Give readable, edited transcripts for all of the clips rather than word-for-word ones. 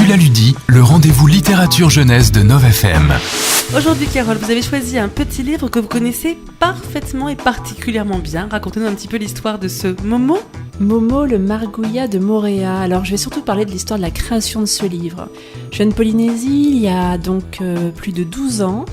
Tu l'as lu dit, le rendez-vous littérature jeunesse de Nov FM. Aujourd'hui, Carole, vous avez choisi un petit livre que vous connaissez parfaitement et particulièrement bien. Racontez-nous un petit peu l'histoire de ce Momo. Momo le Margouillat de Moorea. Alors je vais surtout parler de l'histoire de la création de ce livre. Je viens de Polynésie il y a donc plus de 12 ans.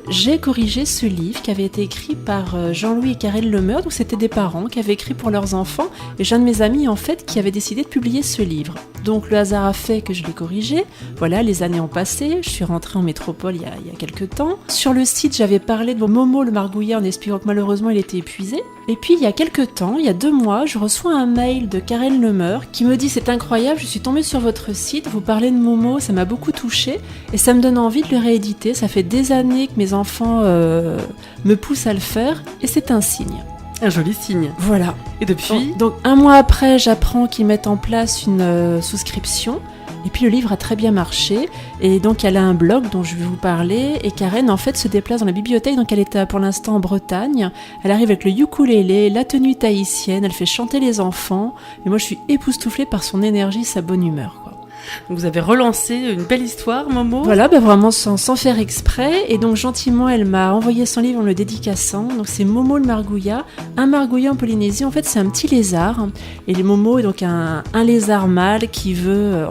J'ai corrigé ce livre qui avait été écrit par Jean-Louis et Karel Lemeur, donc c'était des parents qui avaient écrit pour leurs enfants, et j'ai un de mes amis en fait qui avait décidé de publier ce livre. Donc le hasard a fait que je l'ai corrigé, voilà, les années ont passé, je suis rentrée en métropole il y a quelques temps. Sur le site j'avais parlé de Momo le Margouillat en expliquant que malheureusement il était épuisé, et puis il y a quelques temps, il y a 2 mois, je reçois un mail de Karel Lemeur qui me dit « C'est incroyable, je suis tombée sur votre site, vous parlez de Momo, ça m'a beaucoup touchée, et ça me donne envie de le rééditer, ça fait des années que mes enfants me poussent à le faire, et c'est un signe. » Un joli signe. Voilà. Et depuis Donc 1 mois après, j'apprends qu'ils mettent en place une souscription. Et puis le livre a très bien marché. Et donc elle a un blog dont je vais vous parler. Et Karen en fait se déplace dans la bibliothèque. Donc elle est pour l'instant en Bretagne. Elle arrive avec le ukulélé, la tenue tahitienne. Elle fait chanter les enfants. Et moi je suis époustouflée par son énergie, sa bonne humeur, quoi. Vous avez relancé une belle histoire, Momo. Voilà, vraiment sans faire exprès. Et donc gentiment, elle m'a envoyé son livre en le dédicaçant. Donc c'est Momo le Margouillat. Un margouillat en Polynésie, en fait, c'est un petit lézard. Et le Momo est donc un lézard mâle qui veut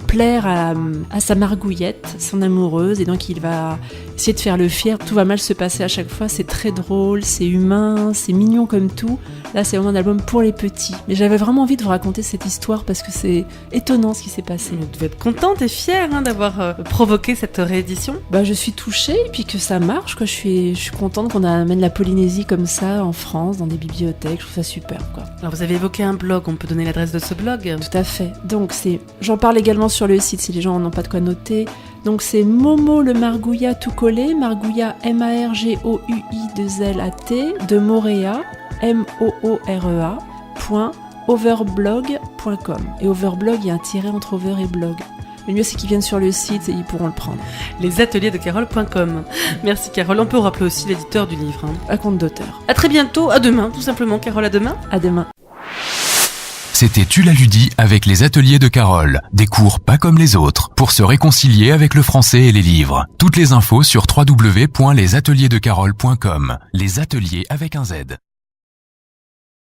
plaire à sa margouillette, son amoureuse. Et donc il va essayer de faire le fier. Tout va mal se passer à chaque fois. C'est très drôle, c'est humain, c'est mignon comme tout. Là, c'est vraiment un album pour les petits. Mais j'avais vraiment envie de vous raconter cette histoire parce que c'est étonnant ce qui s'est passé. Vous devez être contente et fière d'avoir provoqué cette réédition. Je suis touchée et puis que ça marche, quoi. Je suis contente qu'on amène la Polynésie comme ça en France, dans des bibliothèques. Je trouve ça super, quoi. Alors vous avez évoqué un blog, on peut donner l'adresse de ce blog. Tout à fait. Donc j'en parle également sur le site si les gens n'ont pas de quoi noter. Donc c'est Momo le Margouillat tout collé, Margouillat MARGOUI2LAT de Moorea, MOOREA, .overblog.com. Et overblog, il y a un tiret entre over et blog. Le mieux, c'est qu'ils viennent sur le site et ils pourront le prendre. Lesateliers-de-Carole.com. Merci Carole. On peut rappeler aussi l'éditeur du livre. À compte d'auteur. À très bientôt, à demain, tout simplement. Carole, à demain. À demain. C'était Tu l'as lu dit avec les ateliers de Carole. Des cours pas comme les autres pour se réconcilier avec le français et les livres. Toutes les infos sur www.lesateliersdecarole.com. Les ateliers avec un Z.